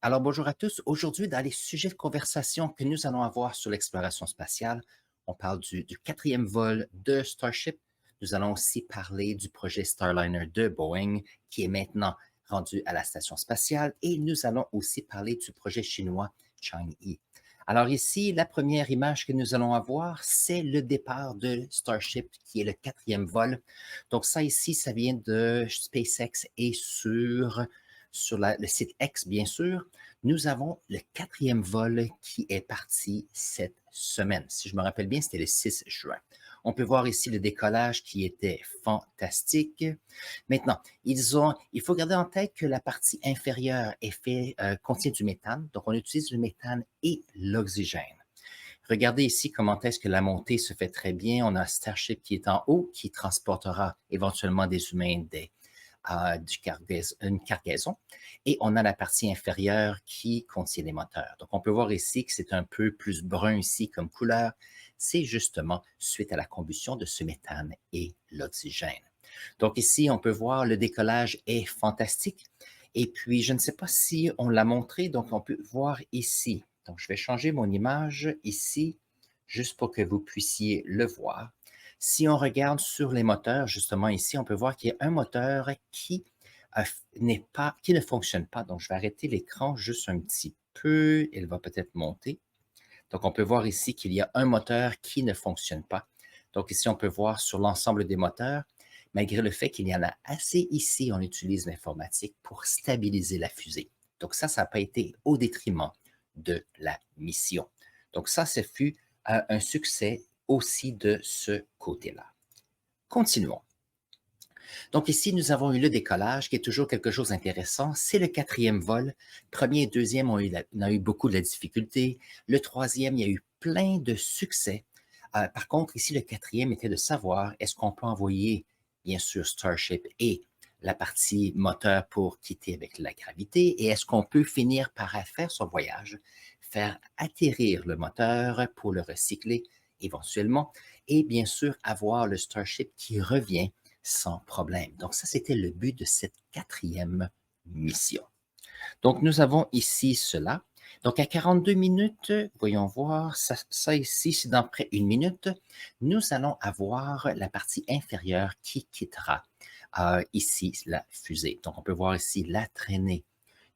Alors bonjour à tous. Aujourd'hui, dans les sujets de conversation que nous allons avoir sur l'exploration spatiale, on parle du quatrième vol de Starship. Nous allons aussi parler du projet Starliner de Boeing qui est maintenant rendu à la station spatiale et nous allons aussi parler du projet chinois Chang'e. Alors ici, la première image que nous allons avoir, c'est le départ de Starship qui est le quatrième vol. Donc ça ici, ça vient de SpaceX et sur le site X, bien sûr. Nous avons le quatrième vol qui est parti cette semaine. Si je me rappelle bien, c'était le 6 juin. On peut voir ici le décollage qui était fantastique. Maintenant, il faut garder en tête que la partie inférieure contient du méthane. Donc, on utilise le méthane et l'oxygène. Regardez ici comment est-ce que la montée se fait très bien. On a Starship qui est en haut, qui transportera éventuellement des humains, une cargaison. Et on a la partie inférieure qui contient les moteurs. Donc, on peut voir ici que c'est un peu plus brun ici comme couleur. C'est justement suite à la combustion de ce méthane et l'oxygène. Donc, ici, on peut voir le décollage est fantastique. Et puis, je ne sais pas si on l'a montré, donc on peut voir ici. Donc, je vais changer mon image ici, juste pour que vous puissiez le voir. Si on regarde sur les moteurs, justement ici, on peut voir qu'il y a un moteur qui ne fonctionne pas. Donc, je vais arrêter l'écran juste un petit peu. Il va peut-être monter. Donc, on peut voir ici qu'il y a un moteur qui ne fonctionne pas. Donc, ici, on peut voir sur l'ensemble des moteurs, malgré le fait qu'il y en a assez ici, on utilise l'informatique pour stabiliser la fusée. Donc, ça n'a pas été au détriment de la mission. Donc, ça fut un succès aussi de ce côté-là. Continuons. Donc ici, nous avons eu le décollage, qui est toujours quelque chose d'intéressant. C'est le quatrième vol. Premier et deuxième, on a eu beaucoup de la difficulté. Le troisième, il y a eu plein de succès. Par contre, ici, le quatrième était de savoir, est-ce qu'on peut envoyer, bien sûr, Starship et la partie moteur pour quitter avec la gravité, et est-ce qu'on peut finir par faire son voyage, faire atterrir le moteur pour le recycler éventuellement, et bien sûr, avoir le Starship qui revient sans problème. Donc ça, c'était le but de cette quatrième mission. Donc nous avons ici cela. Donc à 42 minutes, voyons voir, ça ici, c'est dans près une minute, nous allons avoir la partie inférieure qui quittera ici la fusée. Donc on peut voir ici la traînée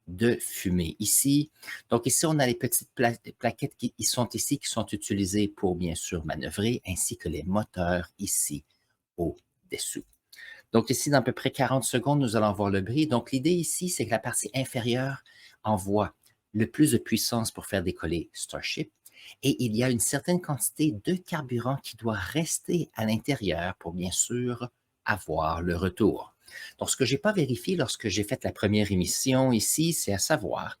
de fumée ici. Donc ici, on a les petites plaquettes qui sont ici, qui sont utilisées pour bien sûr manœuvrer, ainsi que les moteurs ici au-dessous. Donc ici, dans à peu près 40 secondes, nous allons voir le bris. Donc l'idée ici, c'est que la partie inférieure envoie le plus de puissance pour faire décoller Starship. Et il y a une certaine quantité de carburant qui doit rester à l'intérieur pour bien sûr avoir le retour. Donc, ce que je n'ai pas vérifié lorsque j'ai fait la première émission ici, c'est à savoir,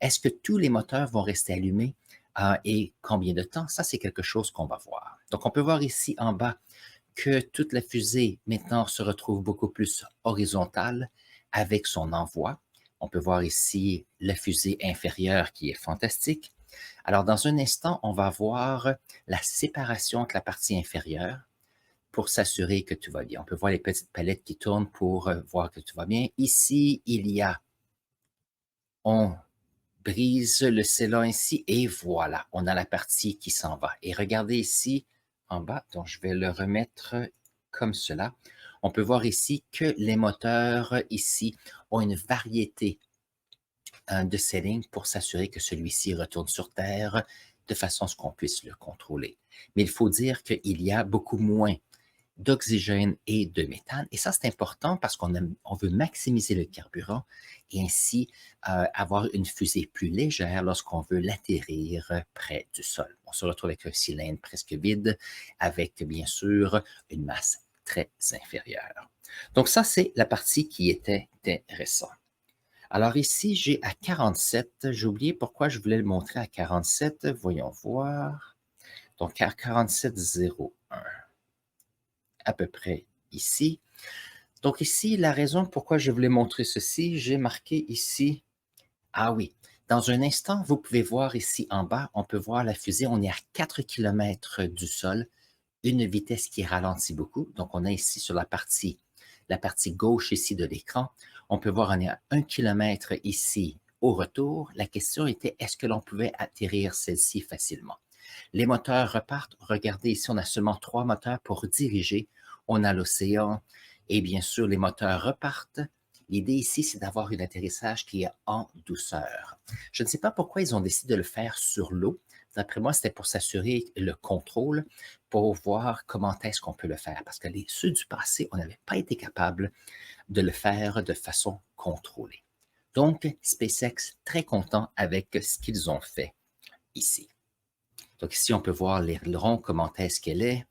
est-ce que tous les moteurs vont rester allumés et combien de temps? Ça, c'est quelque chose qu'on va voir. Donc, on peut voir ici en bas que toute la fusée maintenant se retrouve beaucoup plus horizontale avec son envoi. On peut voir ici la fusée inférieure qui est fantastique. Alors, dans un instant, on va voir la séparation entre la partie inférieure pour s'assurer que tout va bien. On peut voir les petites palettes qui tournent pour voir que tout va bien. Ici, on brise le scellant ici et voilà, on a la partie qui s'en va. Et regardez ici en bas, donc je vais le remettre comme cela. On peut voir ici que les moteurs ici ont une variété de settings pour s'assurer que celui-ci retourne sur Terre de façon à ce qu'on puisse le contrôler. Mais il faut dire qu'il y a beaucoup moins d'oxygène et de méthane. Et ça, c'est important parce on veut maximiser le carburant et ainsi avoir une fusée plus légère lorsqu'on veut l'atterrir près du sol. On se retrouve avec un cylindre presque vide avec, bien sûr, une masse très inférieure. Donc ça, c'est la partie qui était intéressante. Alors ici, j'ai à 47. J'ai oublié pourquoi je voulais le montrer à 47. Voyons voir. Donc à 47,01 à peu près ici. Donc ici, la raison pourquoi je voulais montrer ceci, j'ai marqué ici, ah oui, dans un instant, vous pouvez voir ici en bas, on peut voir la fusée, on est à 4 km du sol, une vitesse qui ralentit beaucoup. Donc on a ici sur la partie gauche ici de l'écran, on peut voir on est à 1 km ici au retour, la question était est-ce que l'on pouvait atterrir celle-ci facilement? Les moteurs repartent. Regardez ici, on a seulement 3 moteurs pour diriger. On a l'océan et bien sûr, les moteurs repartent. L'idée ici, c'est d'avoir un atterrissage qui est en douceur. Je ne sais pas pourquoi ils ont décidé de le faire sur l'eau. D'après moi, c'était pour s'assurer le contrôle, pour voir comment est-ce qu'on peut le faire. Parce que ceux du passé, on n'avait pas été capable de le faire de façon contrôlée. Donc, SpaceX, très content avec ce qu'ils ont fait ici. Donc ici, on peut voir l'aileron, comment est-ce qu'elle est.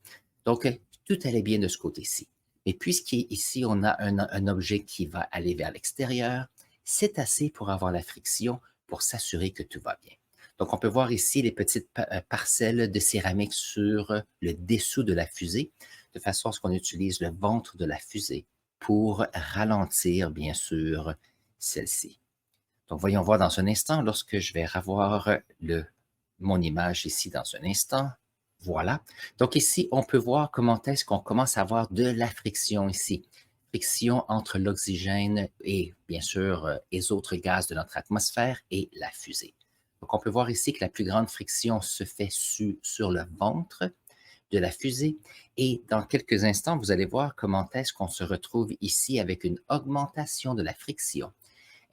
Donc, tout allait bien de ce côté-ci. Mais puisqu'ici, on a un objet qui va aller vers l'extérieur, c'est assez pour avoir la friction pour s'assurer que tout va bien. Donc, on peut voir ici les petites parcelles de céramique sur le dessous de la fusée, de façon à ce qu'on utilise le ventre de la fusée pour ralentir, bien sûr, celle-ci. Donc, voyons voir dans un instant, lorsque je vais revoir mon image ici dans un instant. Voilà. Donc ici, on peut voir comment est-ce qu'on commence à avoir de la friction ici. Friction entre l'oxygène et, bien sûr, les autres gaz de notre atmosphère et la fusée. Donc, on peut voir ici que la plus grande friction se fait sur le ventre de la fusée. Et dans quelques instants, vous allez voir comment est-ce qu'on se retrouve ici avec une augmentation de la friction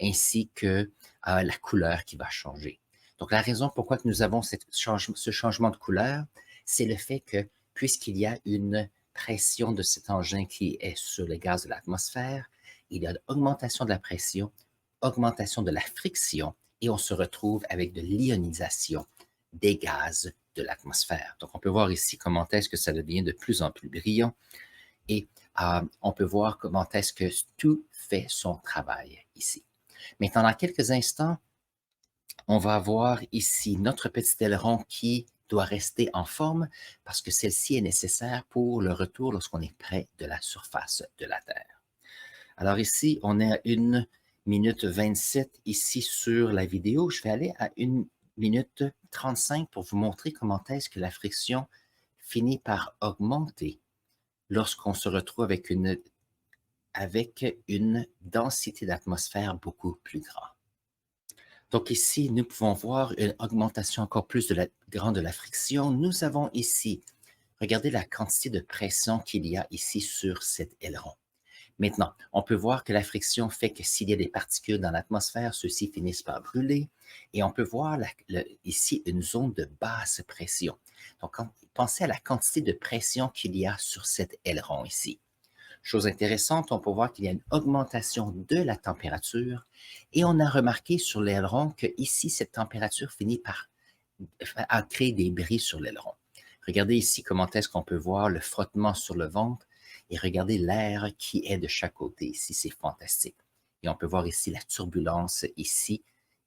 ainsi que la couleur qui va changer. Donc, la raison pourquoi nous avons ce changement de couleur, c'est le fait que, puisqu'il y a une pression de cet engin qui est sur les gaz de l'atmosphère, il y a une augmentation de la pression, augmentation de la friction, et on se retrouve avec de l'ionisation des gaz de l'atmosphère. Donc, on peut voir ici comment est-ce que ça devient de plus en plus brillant, et on peut voir comment est-ce que tout fait son travail ici. Maintenant, dans quelques instants, on va avoir ici notre petit aileron qui doit rester en forme parce que celle-ci est nécessaire pour le retour lorsqu'on est près de la surface de la Terre. Alors ici, on est à 1 minute 27 ici sur la vidéo. Je vais aller à 1 minute 35 pour vous montrer comment est-ce que la friction finit par augmenter lorsqu'on se retrouve avec une densité d'atmosphère beaucoup plus grande. Donc ici, nous pouvons voir une augmentation encore plus grande de la friction. Nous avons ici, regardez la quantité de pression qu'il y a ici sur cet aileron. Maintenant, on peut voir que la friction fait que s'il y a des particules dans l'atmosphère, ceux-ci finissent par brûler. Et on peut voir ici une zone de basse pression. Donc, pensez à la quantité de pression qu'il y a sur cet aileron ici. Chose intéressante, on peut voir qu'il y a une augmentation de la température et on a remarqué sur l'aileron que ici, cette température finit par créer des bris sur l'aileron. Regardez ici comment est-ce qu'on peut voir le frottement sur le ventre et regardez l'air qui est de chaque côté. Ici, c'est fantastique. Et on peut voir ici la turbulence ici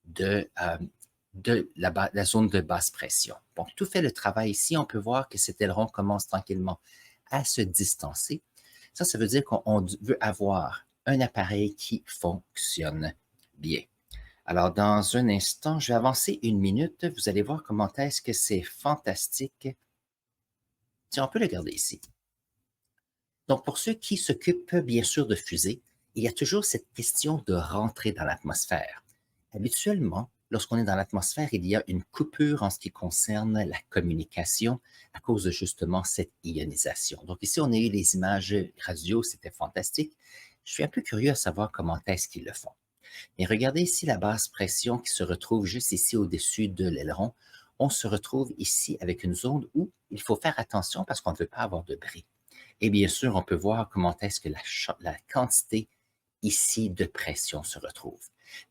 de la zone de basse pression. Donc, tout fait le travail ici. On peut voir que cet aileron commence tranquillement à se distancer. Ça veut dire qu'on veut avoir un appareil qui fonctionne bien. Alors, dans un instant, je vais avancer 1 minute. Vous allez voir comment est-ce que c'est fantastique. Tiens, on peut le garder ici. Donc, pour ceux qui s'occupent bien sûr de fusées, il y a toujours cette question de rentrer dans l'atmosphère. Habituellement, lorsqu'on est dans l'atmosphère, il y a une coupure en ce qui concerne la communication à cause de justement cette ionisation. Donc ici, on a eu les images radio, c'était fantastique. Je suis un peu curieux à savoir comment est-ce qu'ils le font. Mais regardez ici la basse pression qui se retrouve juste ici au-dessus de l'aileron. On se retrouve ici avec une zone où il faut faire attention parce qu'on ne veut pas avoir de bris. Et bien sûr, on peut voir comment est-ce que la quantité ici de pression se retrouve.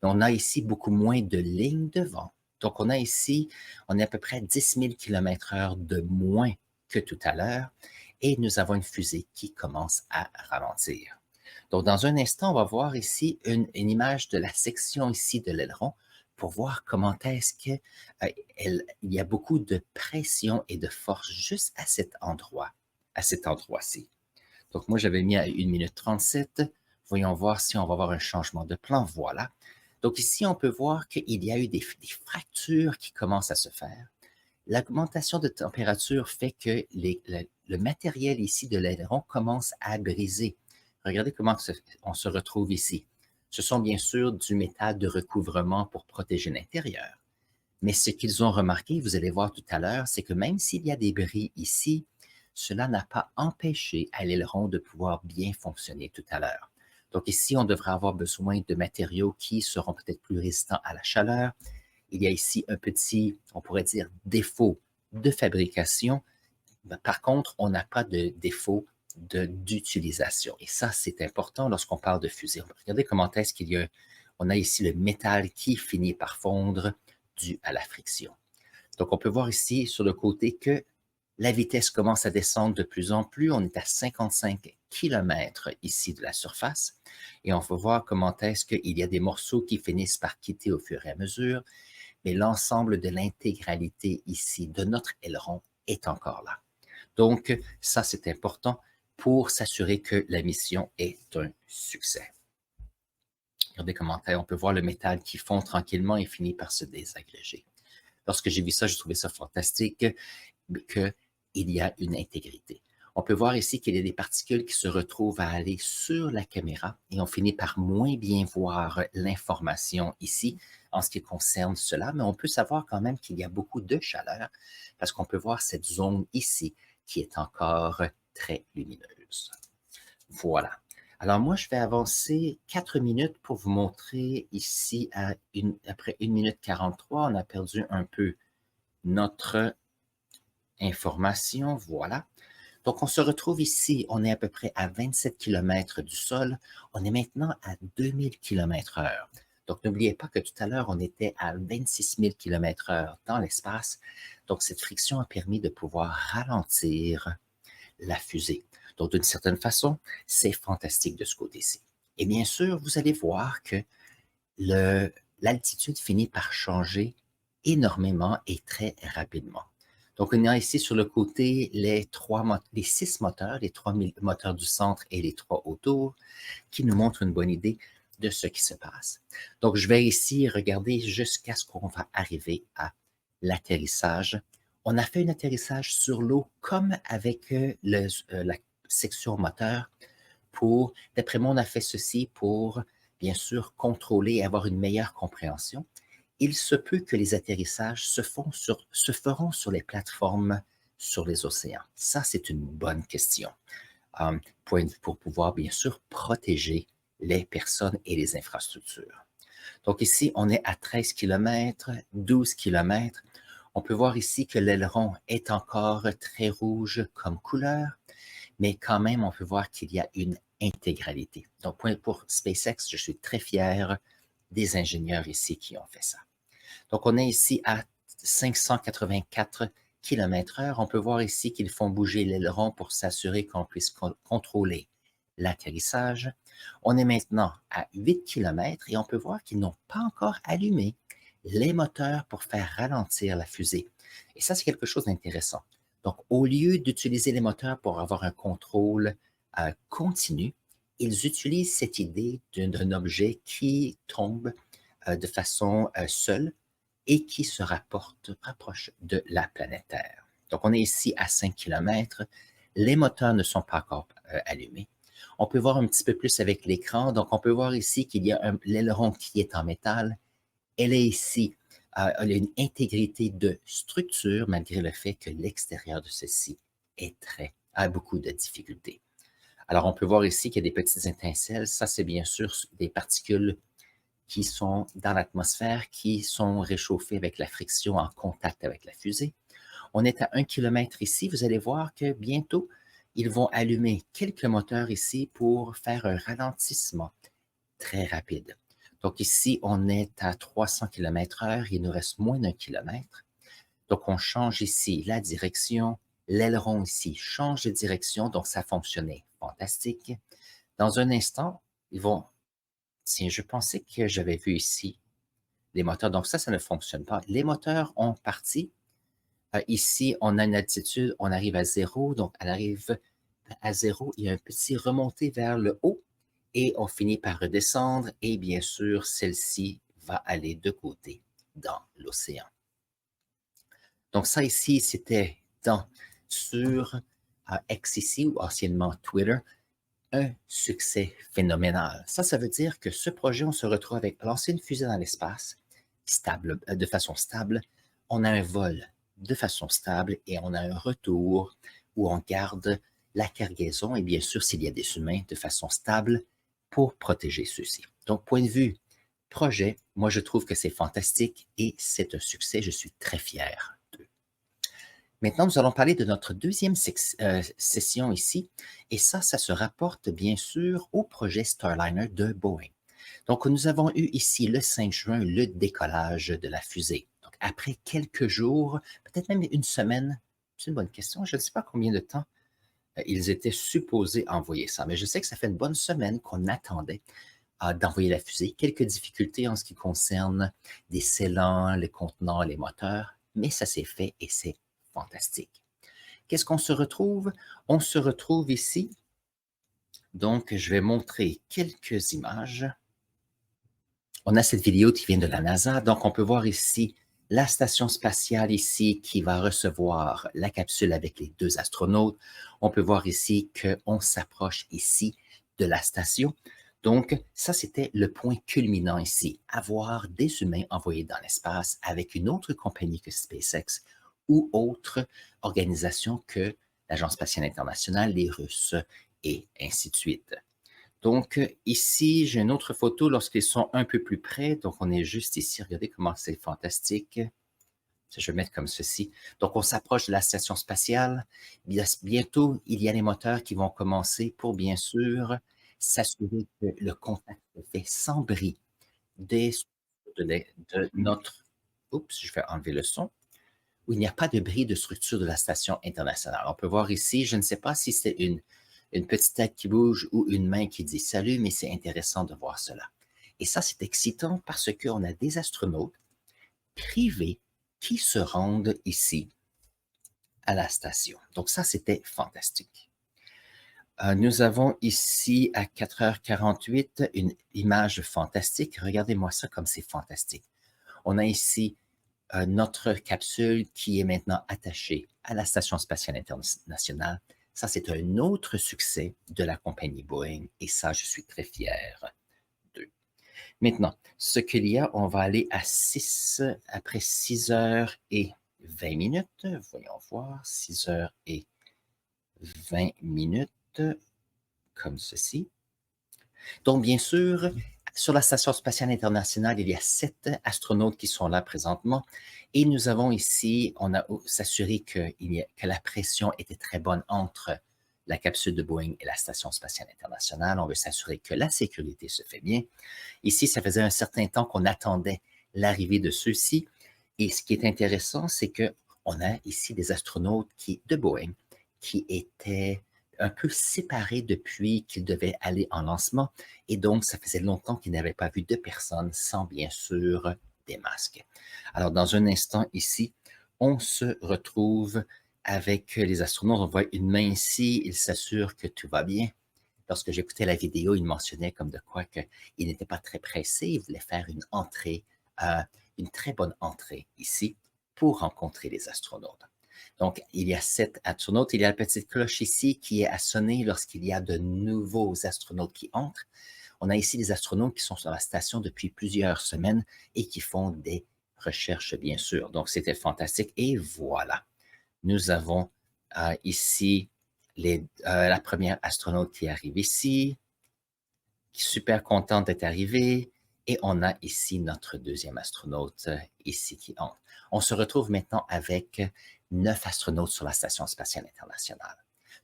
On a ici beaucoup moins de lignes de vent. Donc, on est à peu près 10 000 km/h de moins que tout à l'heure et nous avons une fusée qui commence à ralentir. Donc, dans un instant, on va voir ici une image de la section ici de l'aileron pour voir comment est-ce qu'il y a beaucoup de pression et de force juste à cet endroit-ci. Donc, moi, j'avais mis à 1 minute 37. Voyons voir si on va avoir un changement de plan. Voilà. Donc, ici, on peut voir qu'il y a eu des fractures qui commencent à se faire. L'augmentation de température fait que le matériel ici de l'aileron commence à briser. Regardez comment on se retrouve ici. Ce sont bien sûr du métal de recouvrement pour protéger l'intérieur. Mais ce qu'ils ont remarqué, vous allez voir tout à l'heure, c'est que même s'il y a des bris ici, cela n'a pas empêché à l'aileron de pouvoir bien fonctionner tout à l'heure. Donc ici, on devrait avoir besoin de matériaux qui seront peut-être plus résistants à la chaleur. Il y a ici un petit, on pourrait dire, défaut de fabrication. Par contre, on n'a pas de défaut d'utilisation. Et ça, c'est important lorsqu'on parle de fusée. Regardez comment est-ce qu'il y a, on a ici le métal qui finit par fondre dû à la friction. Donc, on peut voir ici sur le côté que la vitesse commence à descendre de plus en plus. On est à 55 km ici de la surface. Et on peut voir comment est-ce qu'il y a des morceaux qui finissent par quitter au fur et à mesure. Mais l'ensemble de l'intégralité ici de notre aileron est encore là. Donc, ça, c'est important pour s'assurer que la mission est un succès. Regardez comment on peut voir le métal qui fond tranquillement et finit par se désagréger. Lorsque j'ai vu ça, je trouvais ça fantastique qu'il y a une intégrité. On peut voir ici qu'il y a des particules qui se retrouvent à aller sur la caméra et on finit par moins bien voir l'information ici en ce qui concerne cela, mais on peut savoir quand même qu'il y a beaucoup de chaleur parce qu'on peut voir cette zone ici qui est encore très lumineuse. Voilà. Alors moi, je vais avancer 4 minutes pour vous montrer ici, après 1 minute 43, on a perdu un peu notre information. Voilà. Donc, on se retrouve ici, on est à peu près à 27 km du sol. On est maintenant à 2000 km/h. Donc, n'oubliez pas que tout à l'heure, on était à 26 000 km/h dans l'espace. Donc, cette friction a permis de pouvoir ralentir la fusée. Donc, d'une certaine façon, c'est fantastique de ce côté-ci. Et bien sûr, vous allez voir que l'altitude finit par changer énormément et très rapidement. Donc, on a ici sur le côté les 6 moteurs, les 3 moteurs du centre et les 3 autour, qui nous montrent une bonne idée de ce qui se passe. Donc, je vais ici regarder jusqu'à ce qu'on va arriver à l'atterrissage. On a fait un atterrissage sur l'eau comme avec la section moteur pour, d'après moi, on a fait ceci pour, bien sûr, contrôler et avoir une meilleure compréhension. Il se peut que les atterrissages se feront sur les plateformes sur les océans. Ça, c'est une bonne question pour pouvoir, bien sûr, protéger les personnes et les infrastructures. Donc ici, on est à 13 km, 12 km. On peut voir ici que l'aileron est encore très rouge comme couleur, mais quand même, on peut voir qu'il y a une intégralité. Donc, pour SpaceX, je suis très fier des ingénieurs ici qui ont fait ça. Donc, on est ici à 584 km/h. On peut voir ici qu'ils font bouger l'aileron pour s'assurer qu'on puisse contrôler l'atterrissage. On est maintenant à 8 km et on peut voir qu'ils n'ont pas encore allumé les moteurs pour faire ralentir la fusée. Et ça, c'est quelque chose d'intéressant. Donc, au lieu d'utiliser les moteurs pour avoir un contrôle continu, ils utilisent cette idée d'un objet qui tombe de façon seule et qui se rapproche de la planète Terre. Donc, on est ici à 5 km. Les moteurs ne sont pas encore allumés. On peut voir un petit peu plus avec l'écran. Donc, on peut voir ici qu'il y a l'aileron qui est en métal. Elle est ici, elle a une intégrité de structure malgré le fait que l'extérieur de ceci a beaucoup de difficultés. Alors, on peut voir ici qu'il y a des petites étincelles. Ça, c'est bien sûr des particules qui sont dans l'atmosphère, qui sont réchauffées avec la friction en contact avec la fusée. On est à 1 km ici. Vous allez voir que bientôt, ils vont allumer quelques moteurs ici pour faire un ralentissement très rapide. Donc ici, on est à 300 km/h. Il nous reste moins d'1 kilomètre. Donc, on change ici la direction. L'aileron ici change de direction. Donc, ça fonctionnait fantastique. Dans un instant, ils vont... Tiens, je pensais que j'avais vu ici les moteurs. Donc, ça ne fonctionne pas. Les moteurs ont parti. Ici, on a une altitude. On arrive à 0. Donc, elle arrive à 0. Il y a un petit remonté vers le haut. Et on finit par redescendre. Et bien sûr, celle-ci va aller de côté dans l'océan. Donc, ça ici, c'était sur X ici, ou anciennement Twitter. un succès phénoménal. Ça veut dire que ce projet, on se retrouve avec lancer une fusée dans l'espace, stable, de façon stable. On a un vol de façon stable et on a un retour où on garde la cargaison et bien sûr, s'il y a des humains, de façon stable pour protéger ceux-ci. Donc, point de vue projet, moi, je trouve que c'est fantastique et c'est un succès. Je suis très fier d'eux. Maintenant, nous allons parler de notre deuxième session ici, et ça se rapporte bien sûr au projet Starliner de Boeing. Donc, nous avons eu ici le 5 juin le décollage de la fusée. Donc, après quelques jours, peut-être même une semaine, c'est une bonne question, je ne sais pas combien de temps ils étaient supposés envoyer ça, mais je sais que ça fait une bonne semaine qu'on attendait d'envoyer la fusée. Quelques difficultés en ce qui concerne des scellants, les contenants, les moteurs, mais ça s'est fait et c'est fantastique. Qu'est-ce qu'on se retrouve? On se retrouve ici. Donc, je vais montrer quelques images. On a cette vidéo qui vient de la NASA. Donc, on peut voir ici la station spatiale ici qui va recevoir la capsule avec les deux astronautes. On peut voir ici qu'on s'approche ici de la station. Donc, ça, c'était le point culminant ici, avoir des humains envoyés dans l'espace avec une autre compagnie que SpaceX ou autre organisation que l'Agence spatiale internationale, les Russes, et ainsi de suite. Donc, ici, j'ai une autre photo lorsqu'ils sont un peu plus près. Donc, on est juste ici. Regardez comment c'est fantastique. Je vais mettre comme ceci. Donc, on s'approche de la station spatiale. Bientôt, il y a les moteurs qui vont commencer pour, bien sûr, s'assurer que le contact se fait sans bris des, de notre... Oups, je vais enlever le son. Où il n'y a pas de bris de structure de la station internationale. On peut voir ici, je ne sais pas si c'est une petite tête qui bouge ou une main qui dit salut, mais c'est intéressant de voir cela. Et ça, c'est excitant parce qu'on a des astronautes privés qui se rendent ici à la station. Donc ça, c'était fantastique. Nous avons ici à 4h48 une image fantastique. Regardez-moi ça comme c'est fantastique. On a ici notre capsule qui est maintenant attachée à la Station spatiale internationale. Ça, c'est un autre succès de la compagnie Boeing et ça, je suis très fier d'eux. Maintenant, ce qu'il y a, on va aller à 6, après 6 heures et 20 minutes. Voyons voir, 6 heures et 20 minutes, comme ceci. Donc, bien sûr, sur la Station spatiale internationale, il y a 7 astronautes qui sont là présentement. Et nous avons ici, on a s'assuré que la pression était très bonne entre la capsule de Boeing et la Station spatiale internationale. On veut s'assurer que la sécurité se fait bien. Ici, ça faisait un certain temps qu'on attendait l'arrivée de ceux-ci. Et ce qui est intéressant, c'est qu'on a ici des astronautes de Boeing qui étaient un peu séparés depuis qu'ils devaient aller en lancement. Et donc, ça faisait longtemps qu'ils n'avaient pas vu de personnes sans, bien sûr, des masques. Alors, dans un instant ici, on se retrouve avec les astronautes. On voit une main ici. Ils s'assurent que tout va bien. Lorsque j'écoutais la vidéo, il mentionnait comme de quoi qu'il n'était pas très pressé. Il voulait faire une entrée, une très bonne entrée ici pour rencontrer les astronautes. Donc, il y a 7 astronautes. Il y a la petite cloche ici qui est à sonner lorsqu'il y a de nouveaux astronautes qui entrent. On a ici des astronautes qui sont sur la station depuis plusieurs semaines et qui font des recherches, bien sûr. Donc, c'était fantastique. Et voilà, nous avons ici la première astronaute qui arrive ici, super contente d'être arrivée. Et on a ici notre deuxième astronaute ici qui entre. On se retrouve maintenant avec 9 astronautes sur la Station spatiale internationale.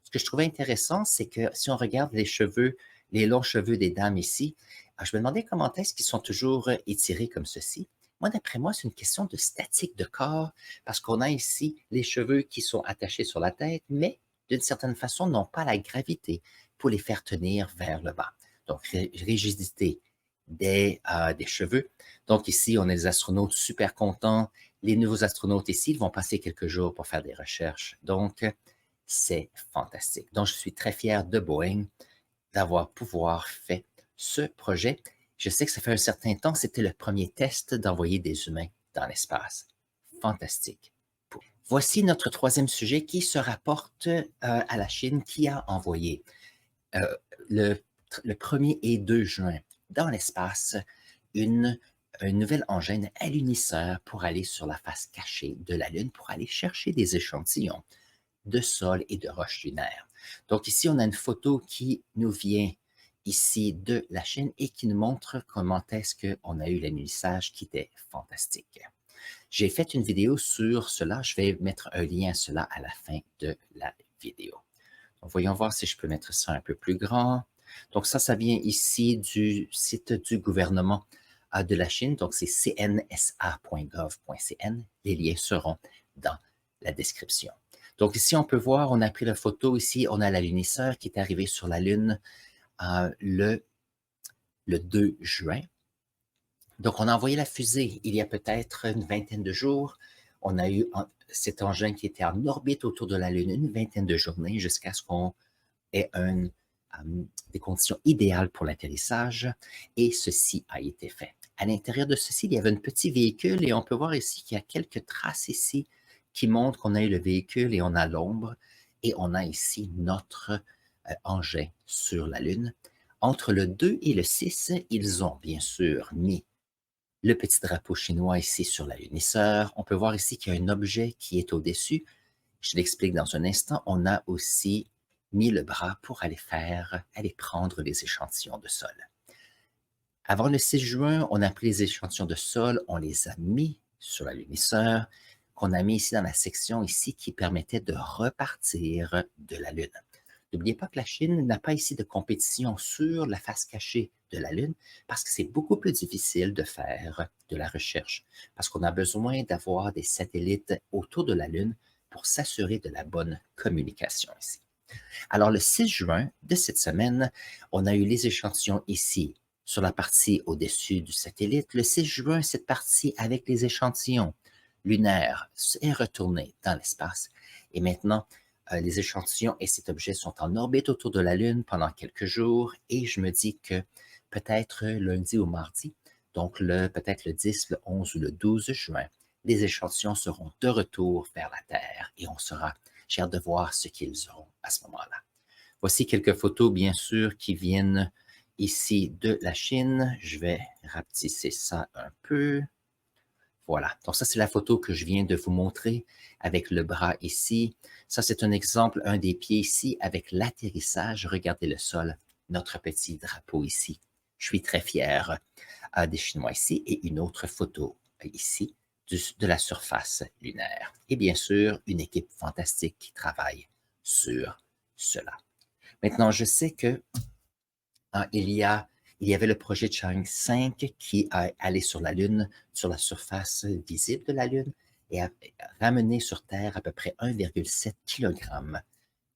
Ce que je trouvais intéressant, c'est que si on regarde les cheveux, les longs cheveux des dames ici, je me demandais comment est-ce qu'ils sont toujours étirés comme ceci. Moi, d'après moi, c'est une question de statique de corps, parce qu'on a ici les cheveux qui sont attachés sur la tête, mais d'une certaine façon, n'ont pas la gravité pour les faire tenir vers le bas. Donc, rigidité des cheveux. Donc, ici, on a des astronautes super contents. Les nouveaux astronautes ici, ils vont passer quelques jours pour faire des recherches. Donc, c'est fantastique. Donc, je suis très fier de Boeing d'avoir pouvoir fait ce projet. Je sais que ça fait un certain temps, c'était le premier test d'envoyer des humains dans l'espace. Fantastique. Voici notre troisième sujet qui se rapporte à la Chine qui a envoyé le 1er et 2 juin, dans l'espace, une, un nouvel engin alunisseur pour aller sur la face cachée de la Lune, pour aller chercher des échantillons de sol et de roches lunaires. Donc ici, on a une photo qui nous vient ici de la Chine et qui nous montre comment est-ce qu'on a eu l'alunissage qui était fantastique. J'ai fait une vidéo sur cela. Je vais mettre un lien à cela à la fin de la vidéo. Donc, voyons voir si je peux mettre ça un peu plus grand. Donc ça vient ici du site du gouvernement de la Chine. Donc c'est cnsa.gov.cn. Les liens seront dans la description. Donc ici, on peut voir, on a pris la photo ici, on a l'alunisseur qui est arrivé sur la Lune le 2 juin. Donc, on a envoyé la fusée il y a peut-être une vingtaine de jours. On a eu cet engin qui était en orbite autour de la Lune une vingtaine de journées jusqu'à ce qu'on ait des conditions idéales pour l'atterrissage. Et ceci a été fait. À l'intérieur de ceci, il y avait un petit véhicule et on peut voir ici qu'il y a quelques traces ici qui montrent qu'on a eu le véhicule et on a l'ombre. Et on a ici notre engin sur la Lune. Entre le 2 et le 6, ils ont bien sûr mis le petit drapeau chinois ici sur l'alunisseur. On peut voir ici qu'il y a un objet qui est au-dessus. Je l'explique dans un instant. On a aussi mis le bras pour aller prendre les échantillons de sol. Avant le 6 juin, on a pris les échantillons de sol, on les a mis sur l'alunisseur, qu'on a mis ici dans la section ici qui permettait de repartir de la Lune. N'oubliez pas que la Chine n'a pas ici de compétition sur la face cachée de la Lune parce que c'est beaucoup plus difficile de faire de la recherche, parce qu'on a besoin d'avoir des satellites autour de la Lune pour s'assurer de la bonne communication ici. Alors, le 6 juin de cette semaine, on a eu les échantillons ici sur la partie au-dessus du satellite. Le 6 juin, cette partie avec les échantillons lunaires est retournée dans l'espace. Et maintenant, les échantillons et cet objet sont en orbite autour de la Lune pendant quelques jours. Et je me dis que peut-être lundi ou mardi, donc peut-être le 10, le 11 ou le 12 juin, les échantillons seront de retour vers la Terre et j'ai hâte de voir ce qu'ils auront à ce moment-là. Voici quelques photos, bien sûr, qui viennent ici de la Chine. Je vais rapetisser ça un peu. Voilà. Donc ça, c'est la photo que je viens de vous montrer avec le bras ici. Ça, c'est un exemple, un des pieds ici avec l'atterrissage. Regardez le sol, notre petit drapeau ici. Je suis très fier des Chinois ici. Et une autre photo ici de la surface lunaire. Et bien sûr, une équipe fantastique qui travaille sur cela. Maintenant, je sais que il y avait le projet Chang'e 5 qui a allé sur la Lune, sur la surface visible de la Lune, et a ramené sur Terre à peu près 1,7 kg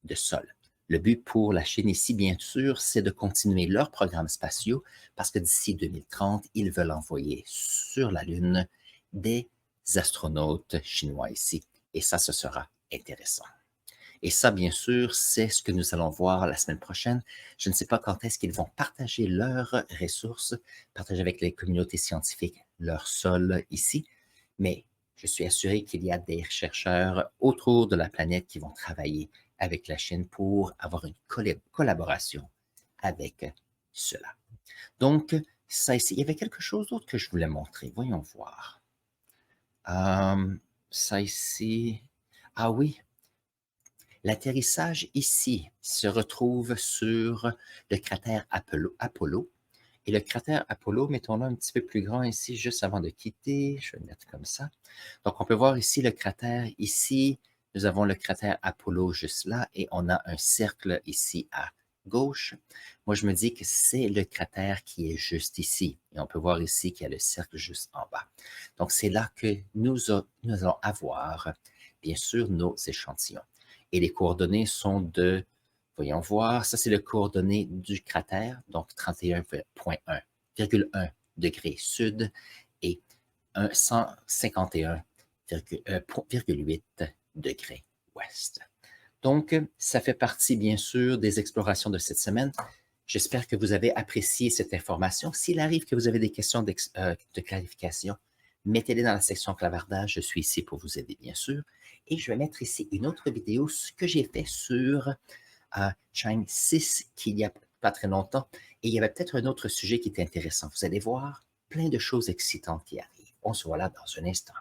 de sol. Le but pour la Chine ici, bien sûr, c'est de continuer leurs programmes spatiaux parce que d'ici 2030, ils veulent envoyer sur la Lune des astronautes chinois ici. Et ça, ce sera intéressant. Et ça, bien sûr, c'est ce que nous allons voir la semaine prochaine. Je ne sais pas quand est-ce qu'ils vont partager leurs ressources, partager avec les communautés scientifiques leur sol ici, mais je suis assuré qu'il y a des chercheurs autour de la planète qui vont travailler avec la Chine pour avoir une collaboration avec cela. Donc, ça ici, il y avait quelque chose d'autre que je voulais montrer. Voyons voir. Ça ici. Ah oui, l'atterrissage ici se retrouve sur le cratère Apollo. Et le cratère Apollo, mettons-le un petit peu plus grand ici, juste avant de quitter. Je vais le mettre comme ça. Donc, on peut voir ici le cratère. Ici, nous avons le cratère Apollo juste là et on a un cercle ici à gauche. Moi, je me dis que c'est le cratère qui est juste ici. Et on peut voir ici qu'il y a le cercle juste en bas. Donc, c'est là que nous allons avoir, bien sûr, nos échantillons. Et les coordonnées sont voyons voir, ça c'est le coordonnées du cratère, donc 31,1 degrés sud et 151,8 degrés ouest. Donc, ça fait partie, bien sûr, des explorations de cette semaine. J'espère que vous avez apprécié cette information. S'il arrive que vous avez des questions de clarification, mettez-les dans la section clavardage. Je suis ici pour vous aider, bien sûr. Et je vais mettre ici une autre vidéo, ce que j'ai fait sur Chang'e 6, pas très longtemps et il y avait peut-être un autre sujet qui était intéressant. Vous allez voir plein de choses excitantes qui arrivent. On se voit là dans un instant.